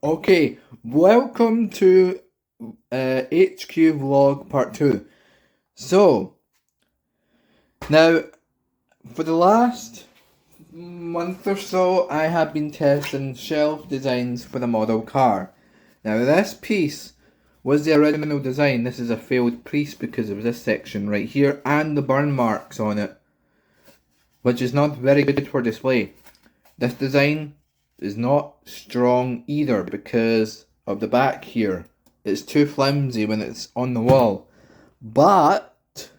Okay, welcome to HQ Vlog Part 2. So, now, for the last month or so, I have been testing shelf designs for the model car. Now, this piece was the original design. This is a failed piece because of this section right here and the burn marks on it, which is not very good for display. This design is not strong either because of the back here. It's too flimsy when it's on the wall. But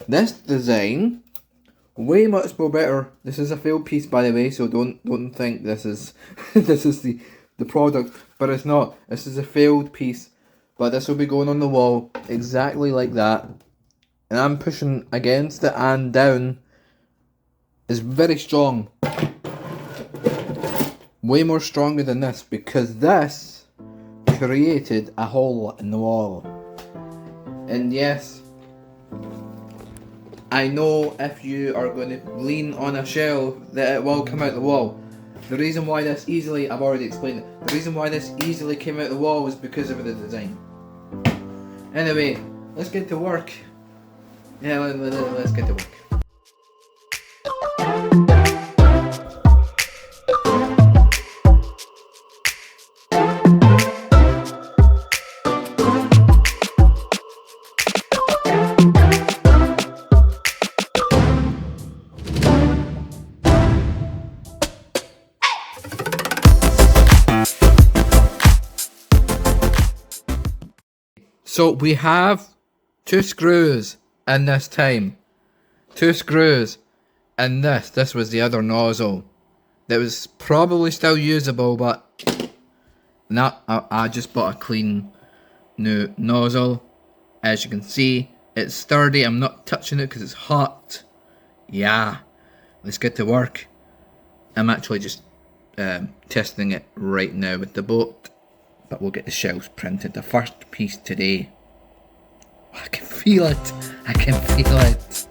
this design, way much more better. This is a failed piece, by the way, so don't think this is this is the product, but it's not. This is a failed piece, but this will be going on the wall exactly like that. And I'm pushing against it and down. It's very strong. Way more stronger than this, because this created a hole in the wall. And yes, I know if you are going to lean on a shelf that it will come out the wall. The reason why this easily, I've already explained it, the reason why this easily came out the wall was because of the design. Anyway, let's get to work. Yeah, let's get to work. So we have 2 screws in this time. 2 screws in this. This was the other nozzle. That was probably still usable, but nah, I just bought a clean new nozzle. As you can see, it's sturdy. I'm not touching it because it's hot. Yeah, let's get to work. I'm actually just testing it right now with the boat. But we'll get the shells printed. The first piece today. I can feel it. I can feel it.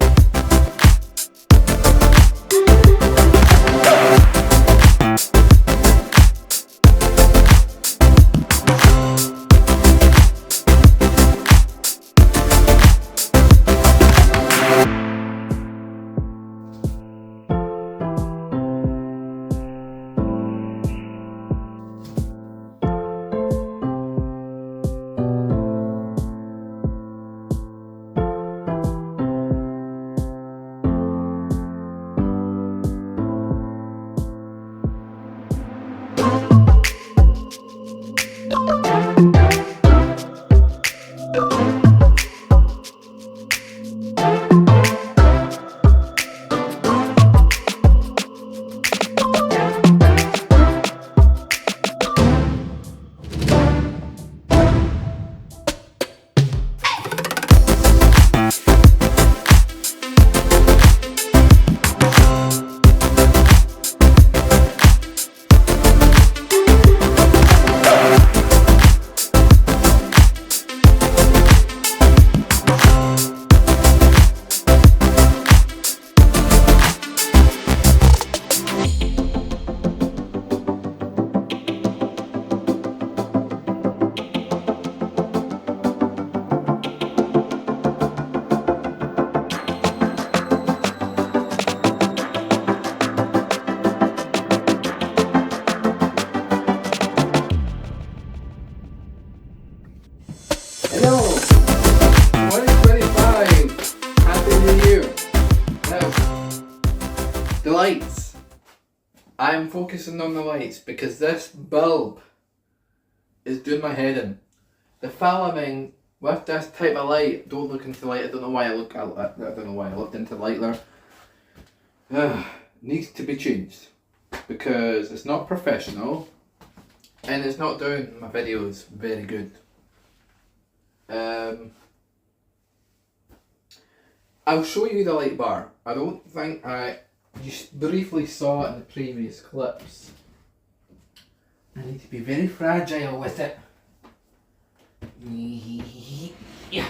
Hello, 2025, Happy New Year. Now, the lights. I'm focusing on the lights because this bulb is doing my head in. The filming with this type of light, don't look into light, I don't know why I don't know why I looked into light there. Needs to be changed because it's not professional and it's not doing my videos very good. I'll show you the light bar. I don't think you briefly saw it in the previous clips. I need to be very fragile with it. Yeah.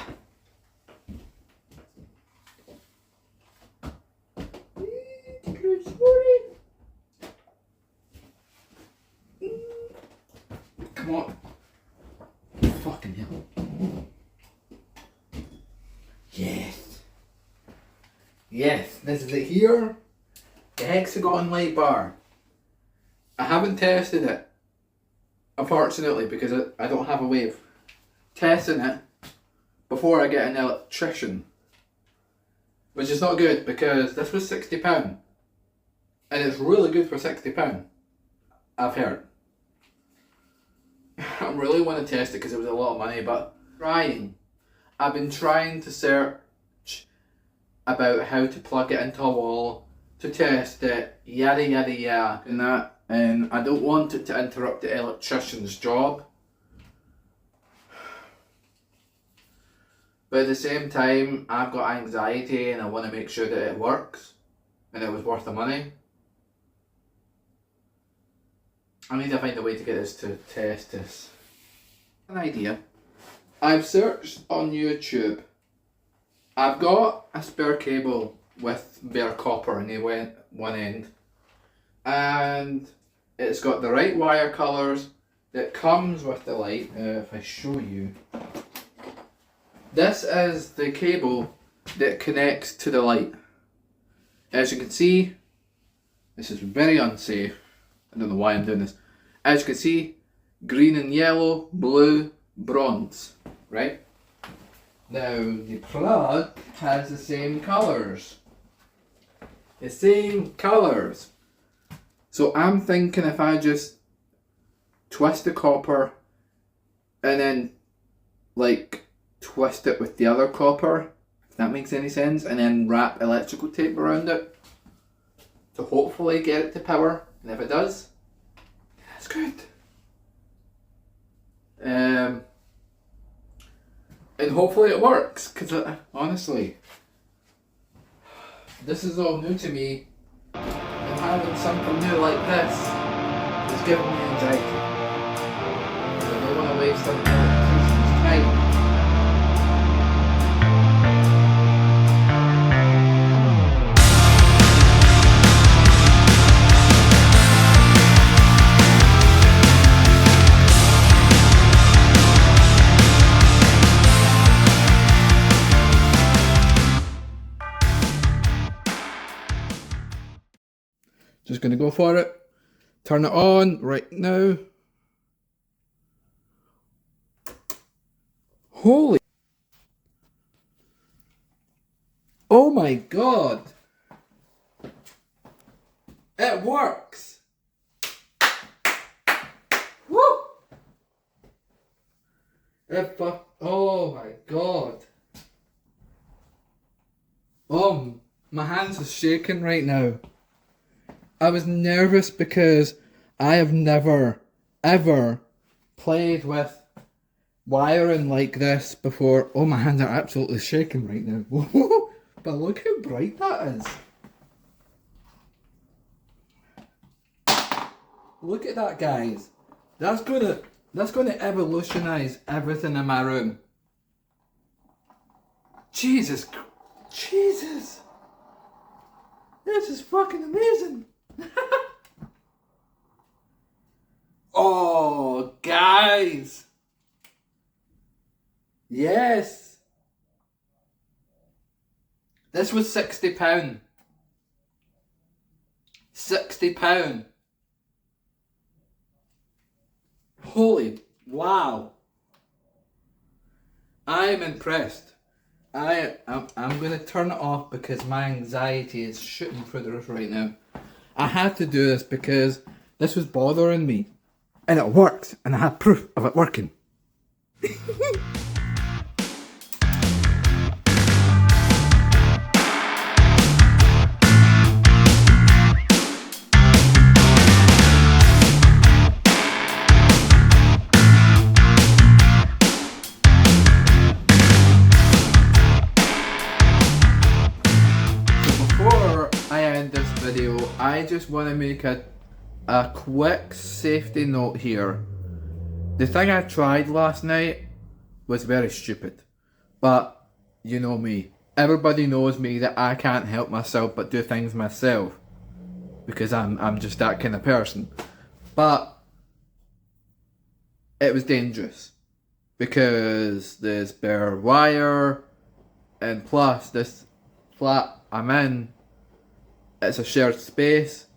come on. Fucking hell. Yes. Yes, this is it here. The hexagon light bar. I haven't tested it, unfortunately, because I don't have a way of testing it before I get an electrician. Which is not good, because this was £60. And it's really good for £60, I've heard. I really want to test it because it was a lot of money, but I've been trying to search about how to plug it into a wall, to test it, yada yada yada, and that, and I don't want it to interrupt the electrician's job. But at the same time, I've got anxiety and I want to make sure that it works and it was worth the money. I need to find a way to get this to test this. An idea. I've searched on YouTube. I've got a spare cable with bare copper in the one end. And it's got the right wire colours that comes with the light. If I show you. This is the cable that connects to the light. As you can see, this is very unsafe. I don't know why I'm doing this. As you can see, green and yellow, blue, bronze, right? Now the plug has the same colours. The same colours. So I'm thinking if I just twist the copper and then like twist it with the other copper, if that makes any sense, and then wrap electrical tape around it to hopefully get it to power, and if it does, that's good. And hopefully it works, because honestly, this is all new to me, and having something new like this is giving me anxiety. I don't want to waste an electrician's time. Just gonna go for it. Turn it on right now. Holy. Oh my god. It works. Woo. Oh my god. Oh, my hands are shaking right now. I was nervous because I have never, ever played with wiring like this before. Oh, my hands are absolutely shaking right now. But look how bright that is. Look at that, guys. That's gonna evolutionize everything in my room. Jesus. This is fucking amazing. Oh, guys. Yes. This was £60. £60. Holy wow. I am impressed. I'm going to turn it off because my anxiety is shooting through the roof right now. I had to do this because this was bothering me. And it worked. And I have proof of it working. I just want to make a quick safety note here. The thing I tried last night was very stupid, but you know me. Everybody knows me that I can't help myself but do things myself because I'm just that kind of person. But it was dangerous because there's bare wire, and plus this flat I'm in, it's a shared space,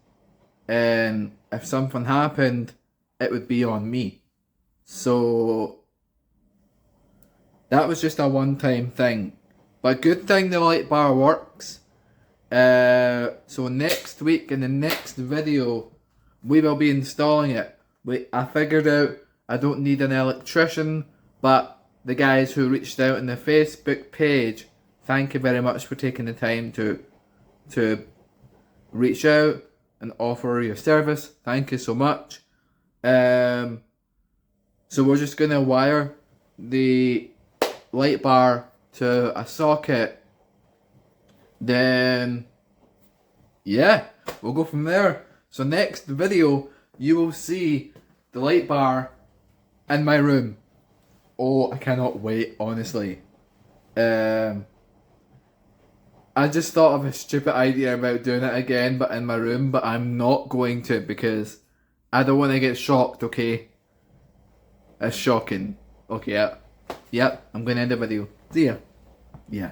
and if something happened, it would be on me. So that was just a one-time thing. But good thing the light bar works. So next week in the next video, we will be installing it. I figured out I don't need an electrician, but the guys who reached out on the Facebook page, thank you very much for taking the time to reach out and offer your service. Thank you so much. So we're just gonna wire the light bar to a socket, then yeah, we'll go from there. So next video you will see the light bar in my room. Oh, I cannot wait, honestly. I just thought of a stupid idea about doing it again but in my room, but I'm not going to because I don't want to get shocked, okay? It's shocking. Okay, yep, I'm going to end the video. See ya. Yeah.